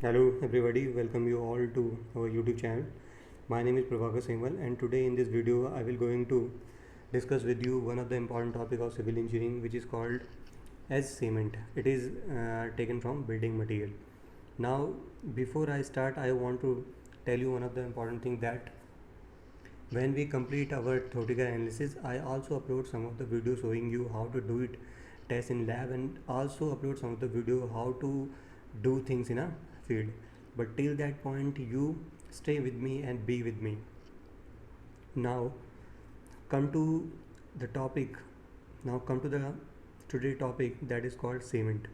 Hello everybody, welcome you all to our YouTube channel. My name is Prabhakar Singwal and today in this video I will going to discuss with you one of the important topic of civil engineering which is called as cement. It is taken from building material. Now before I start I want to tell you one of the important thing that when we complete our theoretical analysis I also upload some of the videos showing you how to do it test in lab and also upload some of the video how to do things in a field, but till that point you stay with me and be with me. Now come to the topic. Now come to the today topic, that is called cement.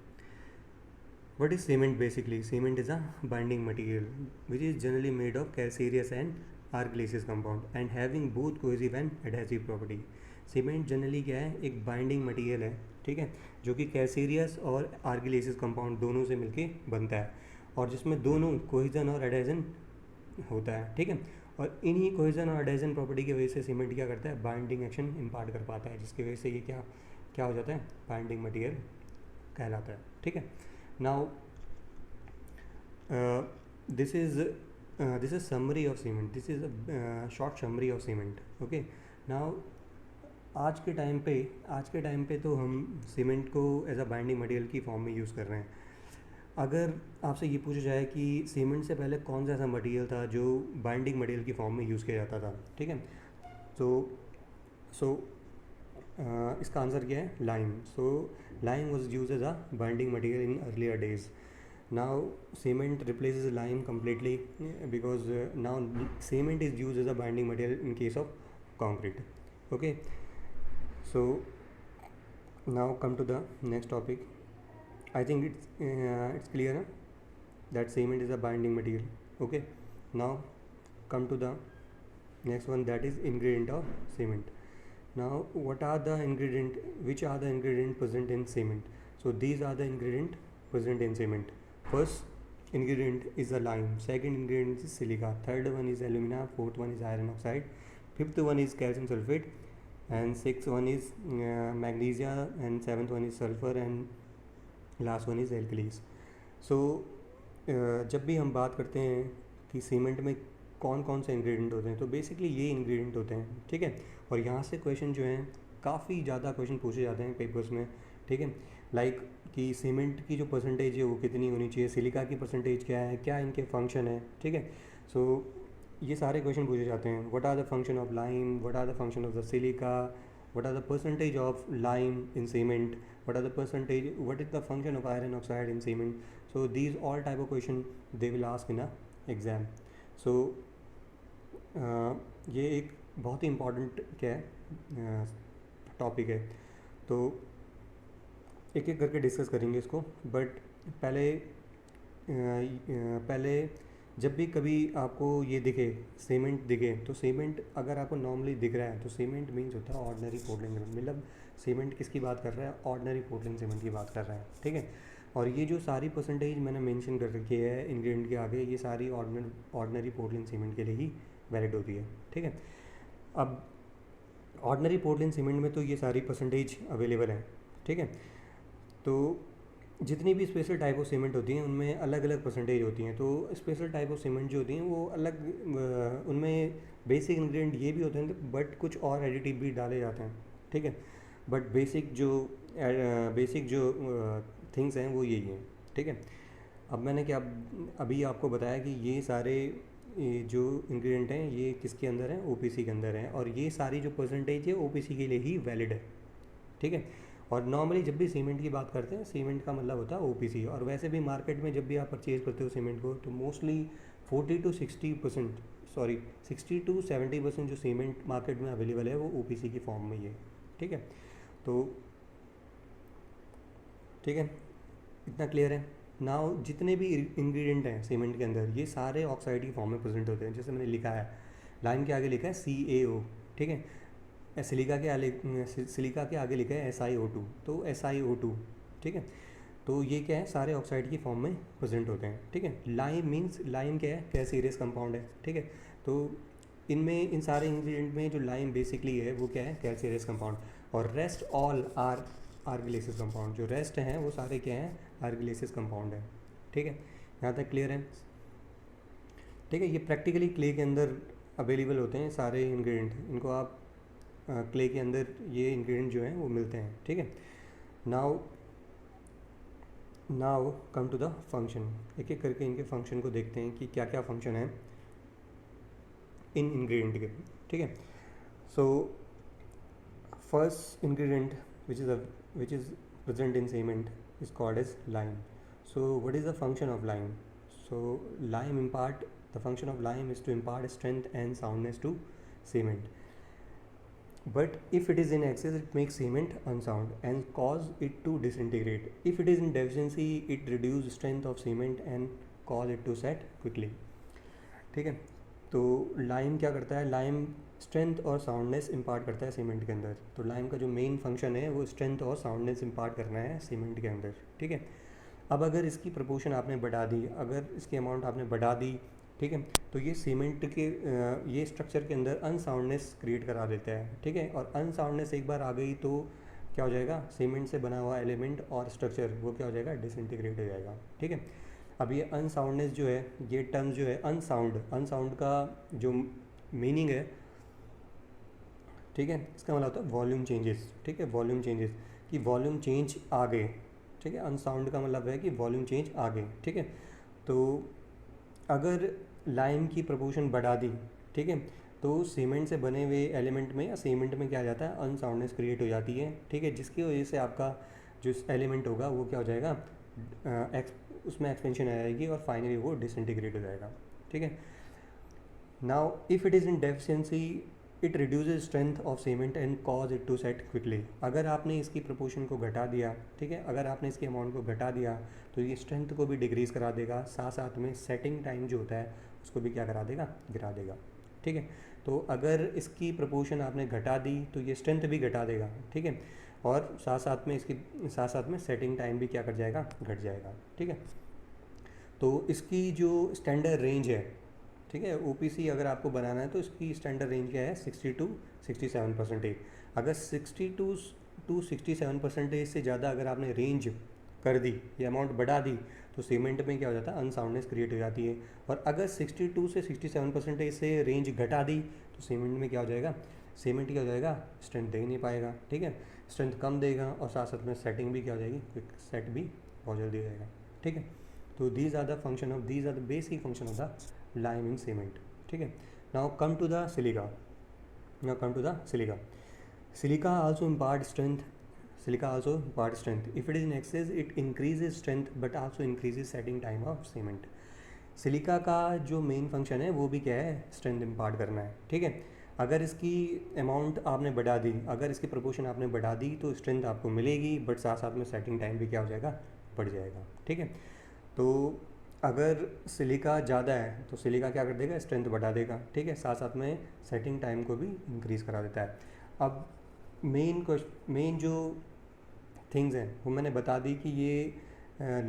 What is cement? Basically cement is a binding material which is generally made of calcareous and argillaceous compound and having both cohesive and adhesive property. Cement generally क्या है, एक binding material है, ठीक है, जो कि calcareous और आर्गिलेसियस compound दोनों से मिलके बनता है और जिसमें दोनों कोहेजन और एडहेजन होता है, ठीक है। और इन्हीं कोहेजन और एडहेजन प्रॉपर्टी की वजह से सीमेंट क्या करता है, बाइंडिंग एक्शन इम्पार्ट कर पाता है, जिसकी वजह से ये क्या क्या हो जाता है, बाइंडिंग मटेरियल कहलाता है, ठीक है। Now this is summary of cement, this is short summary of cement, okay. Now आज के टाइम पे तो हम सीमेंट को एज अ बाइंडिंग मटेरियल की फॉर्म में यूज़ कर रहे हैं। अगर आपसे ये पूछा जाए कि सीमेंट से पहले कौन सा ऐसा मटेरियल था जो बाइंडिंग मटेरियल की फॉर्म में यूज़ किया जाता था, ठीक है, सो इसका आंसर क्या है, lime. So lime was use as a binding material in earlier days. Now cement replaces lime completely because now cement is used as a binding material in case of concrete. Okay, so now come to the next topic. I think it's clear that cement is a binding material. Okay, now come to the next one, that is ingredient of cement. Now what are the ingredient, which are the ingredient present in cement? So these are the ingredient present in cement. First ingredient is a lime, second ingredient is silica, third one is alumina, fourth one is iron oxide, fifth one is calcium sulfate, and sixth one is magnesia, and seventh one is sulfur, and last one is alkalis. So जब भी हम बात करते हैं कि cement में कौन कौन से इंग्रेडिएंट होते हैं, तो बेसिकली ये इंग्रेडिएंट होते हैं, ठीक है। और यहाँ से क्वेश्चन जो हैं काफ़ी ज़्यादा क्वेश्चन पूछे जाते हैं पेपर्स में, ठीक है। लाइक कि सीमेंट की जो परसेंटेज है वो कितनी होनी चाहिए, सिलिका की परसेंटेज क्या है, क्या इनके फंक्शन है, ठीक है। सो ये सारे क्वेश्चन पूछे जाते हैं। What are the function of lime, what are the function of the silica, what are the percentage of lime in cement, what are the percentage, what is the function of iron oxide in cement. So these all type of question they will ask in a exam. So ये एक बहुत ही important क्या है topic है, तो एक एक करके डिस्कस करेंगे इसको। बट पहले जब भी कभी आपको ये दिखे सीमेंट दिखे, तो सीमेंट अगर आपको नॉर्मली दिख रहा है तो सीमेंट मीन्स होता है ऑर्डिनरी पोर्टलैंड सीमेंट, मतलब सीमेंट किसकी बात कर रहा है, ऑर्डिनरी पोर्टलैंड सीमेंट की बात कर रहा है, ठीक है। और ये जो सारी परसेंटेज मैंने मेंशन कर रखी है इंग्रेडिएंट के आगे, ये सारी ऑर्डिनरी पोर्टलैंड सीमेंट के लिए ही वैलिड होती है, ठीक है। अब ऑर्डिनरी पोर्टलैंड सीमेंट में तो ये सारी परसेंटेज अवेलेबल है, ठीक है। तो जितनी भी स्पेशल टाइप ऑफ सीमेंट होती हैं उनमें अलग अलग परसेंटेज होती हैं। तो स्पेशल टाइप ऑफ सीमेंट जो होती हैं वो अलग, उनमें बेसिक इंग्रेडिएंट ये भी होते हैं बट कुछ और एडिटिव भी डाले जाते हैं, ठीक है। बट बेसिक जो थिंग्स हैं वो यही हैं, ठीक है। अब मैंने क्या अभी आपको बताया कि ये सारे जो इंग्रेडिएंट हैं ये किसके अंदर हैं, ओपीसी के अंदर हैं, और ये सारी जो परसेंटेज है ओपीसी के लिए ही वैलिड है, ठीक है। और नॉर्मली जब भी सीमेंट की बात करते हैं, सीमेंट का मतलब होता है ओपीसी, और वैसे भी मार्केट में जब भी आप परचेज़ करते हो सीमेंट को तो मोस्टली 40 to 70% जो सीमेंट मार्केट में अवेलेबल है वो ओपीसी की फॉर्म में ही है, ठीक है। तो ठीक है, इतना क्लियर है। नाउ जितने भी इंग्रेडिएंट हैं सीमेंट के अंदर ये सारे ऑक्साइड की फॉर्म में प्रेजेंट होते हैं, जैसे मैंने लिखा है लाइन के आगे लिखा है CaO, ठीक है। सिलिका के आगे लिखा है SiO2, तो SiO2, ठीक है। तो ये क्या है, सारे ऑक्साइड की फॉर्म में प्रेजेंट होते हैं, ठीक है। लाइम मीन्स, लाइम क्या है, कैल्शियस कंपाउंड है, ठीक है। तो इनमें इन सारे इंग्रेडिएंट में जो लाइम बेसिकली है वो क्या है, कैल्शियस कंपाउंड, और रेस्ट ऑल आर आर्गिलेसियस कंपाउंड, जो रेस्ट हैं वो सारे क्या हैं, आर्गिलेसियस कंपाउंड है, ठीक है। यहाँ तक क्लियर है? ठीक है, ये प्रैक्टिकली क्ले के अंदर अवेलेबल होते हैं सारे इंग्रेडिएंट, इनको आप क्ले के अंदर ये इंग्रेडिएंट जो हैं वो मिलते हैं। ठीक है, now come to the function. एक एक करके इनके फंक्शन को देखते हैं कि क्या क्या फंक्शन है इन इंग्रेडिएंट के। ठीक है, so first ingredient which is present in cement is called as lime. So what is the function of lime? So the function of lime is to impart strength and soundness to cement, but if it is in excess it makes cement unsound and cause it to disintegrate. If it is in deficiency it reduces strength of cement and cause it to set quickly. ठीक है, तो lime क्या करता है? Lime strength और soundness impart करता है cement के अंदर। तो लाइम का जो मेन फंक्शन है वो स्ट्रेंथ और साउंडनेस इम्पार्ट करना है सीमेंट के अंदर। ठीक है, अब अगर इसकी प्रपोर्शन आपने बढ़ा दी, अगर इसकी अमाउंट आपने बढ़ा दी, ठीक है, तो ये सीमेंट के ये स्ट्रक्चर के अंदर अनसाउंडनेस क्रिएट करा देता है। ठीक है, और अनसाउंडनेस एक बार आ गई तो क्या हो जाएगा? सीमेंट से बना हुआ एलिमेंट और स्ट्रक्चर वो क्या हो जाएगा? डिसइंटीग्रेट हो जाएगा। ठीक है, अब ये अनसाउंडनेस जो है, ये टर्म जो है अनसाउंड का जो मीनिंग है, ठीक है, इसका मतलब होता है वॉल्यूम चेंजेस। ठीक है, वॉल्यूम चेंजेस कि वॉल्यूम चेंज आ गए। ठीक है, अनसाउंड का मतलब है कि वॉल्यूम चेंज आ गए। ठीक है, तो अगर लाइम की प्रपोर्शन बढ़ा दी, ठीक है, तो सीमेंट से बने हुए एलिमेंट में या सीमेंट में क्या आ जाता है? अनसाउंडनेस क्रिएट हो जाती है। ठीक है, जिसकी वजह से आपका जो एलिमेंट होगा वो क्या हो जाएगा? उसमें एक्सपेंशन आ जाएगी और फाइनली वो डिसइंटीग्रेट हो जाएगा। ठीक है, now if it is in deficiency it reduces strength of cement and cause it to set quickly. अगर आपने इसकी प्रपोर्शन को घटा दिया, ठीक है, अगर आपने इसकी अमाउंट को घटा दिया तो ये स्ट्रेंथ को भी डिक्रीज़ करा देगा, साथ साथ में सेटिंग टाइम जो होता है उसको भी क्या करा देगा? गिरा देगा। ठीक है, तो अगर इसकी प्रपोर्शन आपने घटा दी तो ये स्ट्रेंथ भी घटा देगा। ठीक है, और साथ साथ में सेटिंग टाइम भी क्या कर जाएगा? घट जाएगा। ठीक है, तो इसकी जो स्टैंडर्ड रेंज है, ठीक है, ओपीसी अगर आपको बनाना है तो इसकी स्टैंडर्ड रेंज क्या है? 60 to 67%। अगर 60 to 67% से ज़्यादा अगर आपने रेंज कर दी, ये अमाउंट बढ़ा दी, तो सीमेंट में क्या हो जाता है? अनसाउंडनेस क्रिएट हो जाती है। और अगर 62 से 67% से रेंज घटा दी तो सीमेंट में क्या हो जाएगा? सीमेंट क्या हो जाएगा? स्ट्रेंथ दे ही नहीं पाएगा। ठीक है, स्ट्रेंथ कम देगा और साथ साथ में सेटिंग भी क्या हो जाएगी? क्विक सेट भी बहुत जल्दी हो जाएगा। ठीक है, तो these are the basic function of the lime in cement. ठीक है, now come to the silica. Silica also impart strength. If it is in excess it increases strength but also increases setting time of cement. Silica का जो main function है वो भी क्या है? Strength impart करना है। ठीक है, अगर इसकी अमाउंट आपने बढ़ा दी, अगर इसकी प्रपोर्शन आपने बढ़ा दी तो स्ट्रेंथ आपको मिलेगी, बट साथ साथ में सेटिंग टाइम भी क्या हो जाएगा? बढ़ जाएगा। ठीक है, तो अगर सिलिका ज़्यादा है तो सिलिका क्या कर देगा? स्ट्रेंथ बढ़ा देगा। ठीक है, साथ साथ में सेटिंग टाइम को भी इंक्रीज़ करा देता है। अब मेन जो थिंग्स हैं वो मैंने बता दी कि ये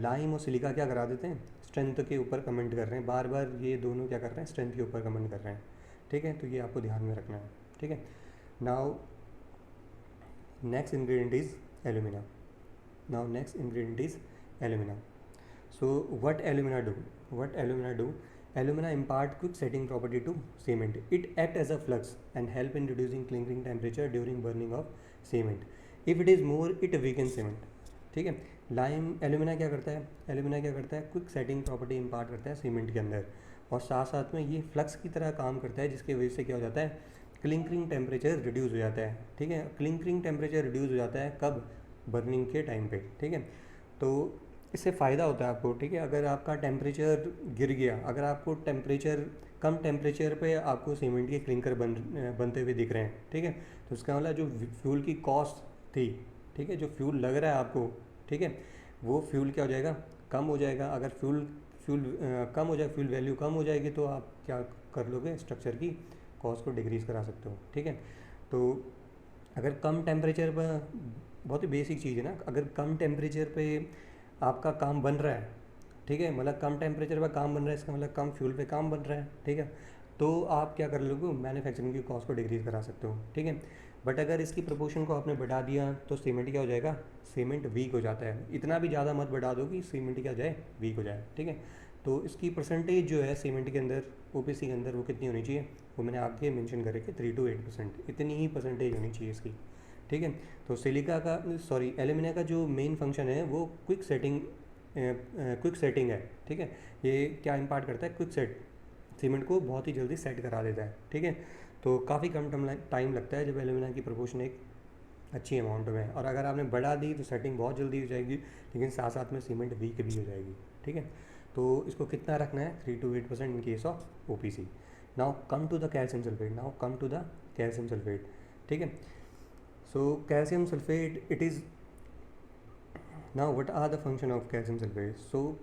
लाइम और सिलिका क्या करा देते हैं? स्ट्रेंथ के ऊपर कमेंट कर रहे हैं, बार बार ये दोनों क्या कर रहे हैं? स्ट्रेंथ के ऊपर कमेंट कर रहे हैं। ठीक है, तो ये आपको ध्यान में रखना है। ठीक है, now next ingredient is alumina. So what alumina do? Alumina impart quick setting property to cement. It act as a flux and help in reducing clinking temperature during burning of cement. If it is more, it weakens cement. ठीक है, alumina क्या करता है? Quick setting property impart करता है cement के अंदर, और साथ साथ में ये फ्लक्स की तरह काम करता है, जिसकी वजह से क्या हो जाता है? क्लिंकरिंग टेम्परेचर रिड्यूस हो जाता है। ठीक है, क्लिंकरिंग टेम्परेचर रिड्यूस हो जाता है कब? बर्निंग के टाइम पे। ठीक है, तो इससे फ़ायदा होता है आपको। ठीक है, अगर आपका टेम्परेचर गिर गया, अगर आपको कम टेम्परेचर पे आपको सीमेंट के क्लिंकर बनते हुए दिख रहे हैं, ठीक है, तो उसका मतलब जो फ्यूल की कॉस्ट थी, ठीक है, जो फ्यूल लग रहा है आपको, ठीक है, वो फ्यूल क्या हो जाएगा? कम हो जाएगा। अगर फ्यूल कम हो जाए, फ्यूल वैल्यू कम हो जाएगी तो आप क्या कर लोगे? स्ट्रक्चर की कॉस्ट को डिक्रीज़ करा सकते हो। ठीक है, तो अगर कम टेम्परेचर पर, बहुत ही बेसिक चीज़ है ना, अगर कम टेम्परेचर पे आपका काम बन रहा है, ठीक है, मतलब कम टेम्परेचर पर काम बन रहा है, इसका मतलब कम फ्यूल पे काम बन रहा है। ठीक है, तो आप क्या कर लोगे? मैन्युफैक्चरिंग की कॉस्ट को डिक्रीज़ करा सकते हो। ठीक है, बट अगर इसकी प्रपोर्शन को आपने बढ़ा दिया तो सीमेंट क्या हो जाएगा? सीमेंट वीक हो जाता है। इतना भी ज़्यादा मत बढ़ा दो कि सीमेंट क्या हो जाए? वीक हो जाए। ठीक है, तो इसकी परसेंटेज जो है सीमेंट के अंदर ओपीसी के अंदर वो कितनी होनी चाहिए, वो मैंने आगे मेंशन करे कि 3 to 8%, इतनी ही परसेंटेज होनी चाहिए इसकी, ठीक है। तो सिलिका का एल्यूमिना का जो मेन फंक्शन है वो क्विक सेटिंग है, ठीक है। ये क्या इम्पार्ट करता है, क्विक सेट, सीमेंट को बहुत ही जल्दी सेट करा देता है, ठीक है। तो काफ़ी कम टाइम लगता है जब एल्यूमिना की प्रोपोर्शन एक अच्छी अमाउंट में है, और अगर आपने बढ़ा दी तो सेटिंग बहुत जल्दी हो जाएगी, लेकिन साथ साथ में सीमेंट वीक भी हो जाएगी, ठीक है। तो इसको कितना रखना है, 3 to 8% in case of OPC. Now come to the calcium sulphate, ठीक है। So calcium sulphate, it is, now what are the function of calcium sulphate. So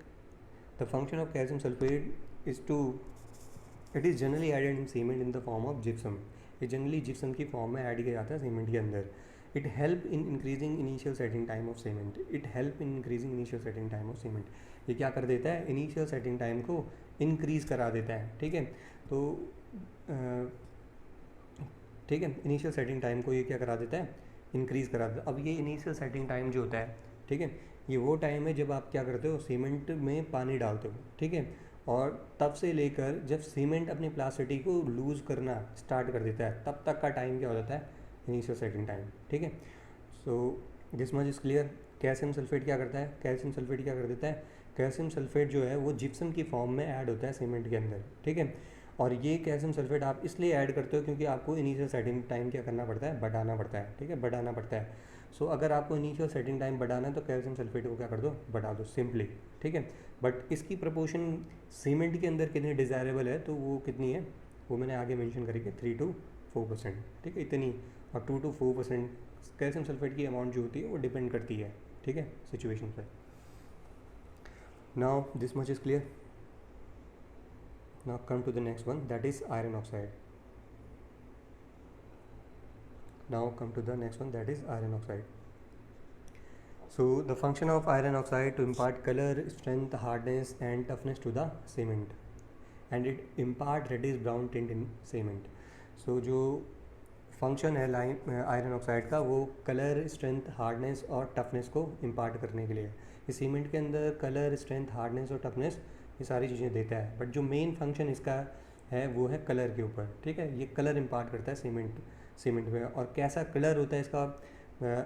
the function of calcium sulphate is to, it is generally added in cement in the form of gypsum. ये generally gypsum की form में add किया जाता है cement के अंदर। It help in increasing initial setting time of cement, ये क्या कर देता है, इनिशियल सेटिंग टाइम को इंक्रीज़ करा देता है, ठीक है। तो ठीक है, इनिशियल सेटिंग टाइम को ये क्या करा देता है, इंक्रीज़ करा देता है। अब ये इनिशियल सेटिंग टाइम जो होता है, ठीक है, ये वो टाइम है जब आप क्या करते हो, सीमेंट में पानी डालते हो, ठीक है, और तब से लेकर जब सीमेंट अपनी प्लास्टिसिटी को लूज़ करना स्टार्ट कर देता है, तब तक का टाइम क्या हो जाता है, इनिशियल सेटिंग टाइम, ठीक है। So this much is clear. Calcium sulphate क्या करता है, कर देता है, कैल्शियम सल्फेट जो है वो जिप्सम की फॉर्म में ऐड होता है सीमेंट के अंदर, ठीक है। और ये कैल्शियम सल्फेट आप इसलिए ऐड करते हो क्योंकि आपको इनिशियल सेटिंग टाइम क्या करना पड़ता है, बढ़ाना पड़ता है, ठीक है, बढ़ाना पड़ता है। सो अगर आपको इनिशियल सेटिंग टाइम बढ़ाना है तो कैल्शियम सल्फेट को क्या कर दो, बढ़ा दो सिंपली, ठीक है। बट इसकी प्रोपोर्शन सीमेंट के अंदर कितनी डिज़ायरेबल है, तो वो कितनी है, वो मैंने आगे मेंशन करी कि 3 to 4%, ठीक है, इतनी। और 2 to 4% कैल्शियम सल्फेट की अमाउंट जो होती है वो डिपेंड करती है, ठीक है, सिचुएशन पे। Now this much is clear. Now come to the next one, that is iron oxide. So the function of iron oxide to impart color, strength, hardness and toughness to the cement, and it impart reddish brown tint in cement. So जो function है iron oxide का, वो colour, strength, hardness और toughness को impart करने के लिए। ये सीमेंट के अंदर कलर, स्ट्रेंथ, हार्डनेस और टफनेस ये सारी चीज़ें देता है, बट जो मेन फंक्शन इसका है वो है कलर के ऊपर, ठीक है। ये कलर इम्पार्ट करता है सीमेंट में। और कैसा कलर होता है इसका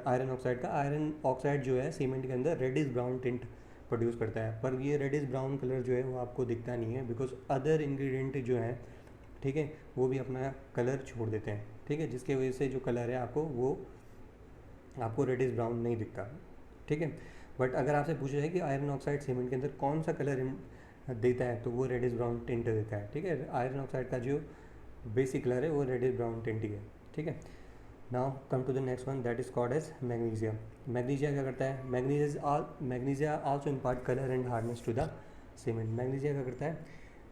आयरन ऑक्साइड का, आयरन ऑक्साइड जो है सीमेंट के अंदर रेडिश ब्राउन टिंट प्रोड्यूस करता है, पर ये रेडिश ब्राउन कलर जो है वो आपको दिखता नहीं है, बिकॉज अदर इंग्रेडिएंट जो हैं, ठीक है, वो भी अपना कलर छोड़ देते हैं, ठीक है, जिसके वजह से जो कलर है आपको रेडिश ब्राउन नहीं दिखता, ठीक है। बट अगर आपसे पूछा जाए कि आयरन ऑक्साइड सीमेंट के अंदर कौन सा कलर देता है, तो वो रेडिश ब्राउन टिंट देता है, ठीक है। आयरन ऑक्साइड का जो बेसिक कलर है वो रेडिश ब्राउन टिंट ही है, ठीक है। Now come to the next one, that is called as magnesia. Magnesia क्या करता है, magnesia also impart colour and hardness to the cement. Magnesia क्या करता है,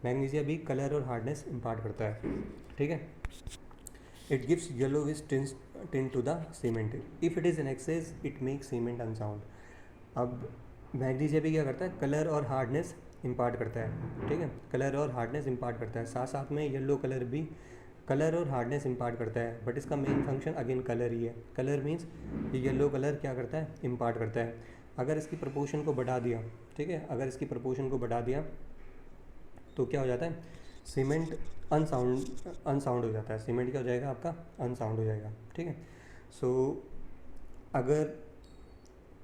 मैग्नीशिया भी कलर और हार्डनेस इम्पार्ट करता है, ठीक है। It gives yellowish tint to the cement, if it is in excess it makes cement unsound. अब मैग्नीशिया भी क्या करता है, कलर और हार्डनेस इम्पार्ट करता है, ठीक है, कलर और हार्डनेस इम्पार्ट करता है, साथ साथ में येलो कलर भी कलर और हार्डनेस इम्पार्ट करता है, बट इसका मेन फंक्शन अगेन कलर ही है। कलर मीन्स ये येलो कलर क्या करता है, इम्पार्ट करता है। अगर इसकी प्रोपोर्शन को बढ़ा दिया, ठीक है, अगर इसकी प्रोपोर्शन को बढ़ा दिया तो क्या हो जाता है, सीमेंट अनसाउंड हो जाता है, सीमेंट क्या हो जाएगा आपका, अनसाउंड हो जाएगा, ठीक है। सो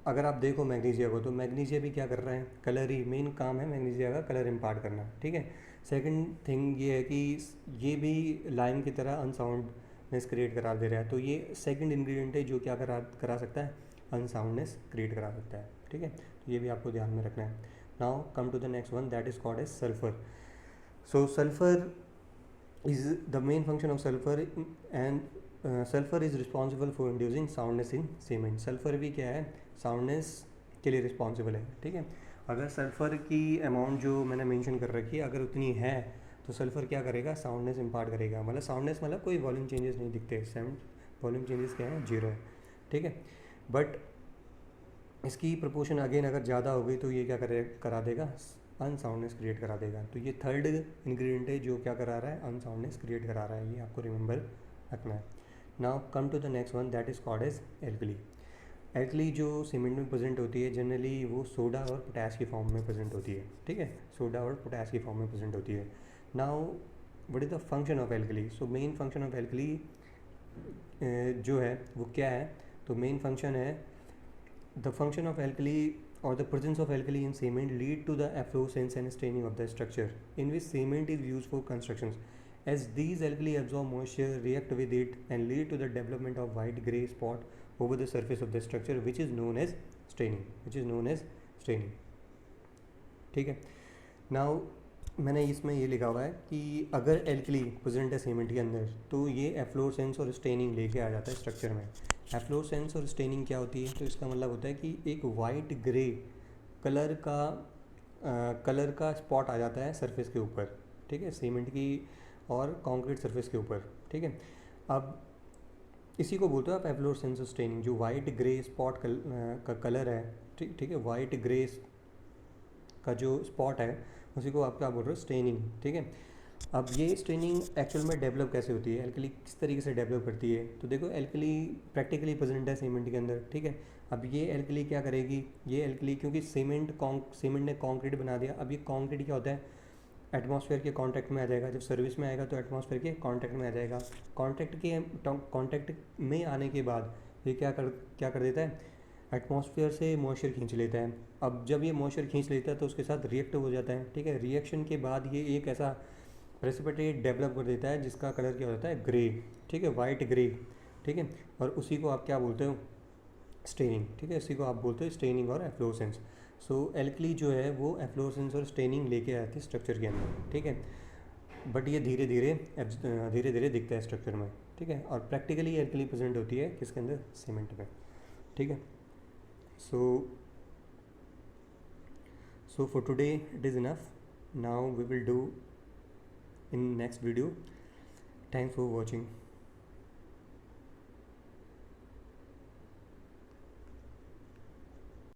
अगर आप देखो मैग्नीशिया को, तो मैग्नीशिया भी क्या कर रहा है, कलर ही मेन काम है मैग्नीशिया का, कलर इम्पार्ट करना, ठीक है। सेकंड थिंग ये है कि ये भी लाइम की तरह अनसाउंडनेस क्रिएट करा दे रहा है, तो ये सेकंड इंग्रेडिएंट है जो क्या करा सकता है, अनसाउंडनेस क्रिएट करा सकता है, ठीक है। तो ये भी आपको ध्यान में रखना है। Now come to the next one, that is called as sulphur. So sulphur is the main function of sulphur, and sulphur is responsible for inducing soundness in cement. Sulphur भी क्या है, साउंडनेस के लिए रिस्पॉन्सिबल है, ठीक है। अगर sulphur की अमाउंट जो मैंने मेंशन कर रखी है अगर उतनी है, तो सल्फ़र क्या करेगा, साउंडनेस इम्पार्ट करेगा। मतलब साउंडनेस मतलब कोई वॉल्यूम चेंजेस नहीं दिखते, वॉल्यूम चेंजेस क्या है, 0 है, ठीक है। बट इसकी प्रोपोर्शन अगेन अगर ज़्यादा हो गई तो ये क्या करा देगा, अनसाउंडनेस क्रिएट करा देगा। तो ये थर्ड इंग्रेडिएंट है जो क्या करा रहा है, अनसाउंडनेस क्रिएट करा रहा है, ये आपको रिमेंबर रखना है। Now come to the next one, that is called as alkali. Alkali जो सीमेंट में प्रेजेंट होती है जनरली वो सोडा और पोटैश की फॉर्म में प्रेजेंट होती है, ठीक है, सोडा और पोटैश की फॉर्म में प्रेजेंट होती है। Now what is the function of alkali? So main function of alkali जो है वो क्या है? तो मेन फंक्शन है the function of alkali or the presence of alkali in cement lead to the efflorescence and staining of the structure in which cement is used for constructions, as these alkali absorb moisture, react with it and lead to the development of white gray spot over the surface of the structure which is known as staining। ठीक है। Now मैंने इसमें ये लिखा हुआ है कि अगर एल्कली प्रेजेंट है सीमेंट के अंदर तो ये एफ्लोरेसेंस और स्टेनिंग लेके आ जाता है स्ट्रक्चर में। एफ्लोरेसेंस और स्टेनिंग क्या होती है? तो इसका मतलब होता है कि एक वाइट ग्रे कलर का स्पॉट आ जाता है सरफेस के ऊपर, ठीक है, सीमेंट की और कंक्रीट सरफेस के ऊपर, ठीक है। अब इसी को बोलते हो आप एफ्लोरेसेंस और स्टेनिंग। जो वाइट ग्रे स्पॉट का कलर है, ठीक है, वाइट ग्रे का जो स्पॉट है उसी को आप क्या बोल रहे हो? स्टेनिंग, ठीक है। अब ये स्टेनिंग एक्चुअल में डेवलप कैसे होती है? एल्कली किस तरीके से डेवलप करती है? तो देखो एल्कली प्रैक्टिकली प्रेजेंट है सीमेंट के अंदर, ठीक है। अब ये एल्कली क्या करेगी? ये एल्कली क्योंकि सीमेंट ने कंक्रीट बना दिया, अब ये कंक्रीट क्या होता है? एटमॉस्फेयर के कांटेक्ट में आ जाएगा। जब सर्विस में आएगा तो एटमॉस्फेयर के कांटेक्ट में आ जाएगा। कांटेक्ट में आने के बाद ये क्या कर देता है? एटमॉस्फेयर से मॉइस्चर खींच लेता है। अब जब ये मॉइस्चर खींच लेता है तो उसके साथ रिएक्ट हो जाता है, ठीक है। रिएक्शन के बाद ये एक ऐसा प्रेसिपिटेट डेवलप कर देता है जिसका कलर क्या होता है? ग्रे, ठीक है, वाइट ग्रे, ठीक है। और उसी को आप क्या बोलते हो? स्टेनिंग, ठीक है, इसी को आप बोलते हो स्टेनिंग और एफ्लोरेसेंस। सो एल्कली जो है वो एफ्लोरेसेंस और स्टेनिंग लेके आती है स्ट्रक्चर के अंदर, ठीक है। बट ये धीरे धीरे दिखता है स्ट्रक्चर में, ठीक है। और प्रैक्टिकली एल्कली प्रेजेंट होती है किसके अंदर? सीमेंट में, ठीक है। So for today it is enough. Now we will do in next video. Thanks for watching.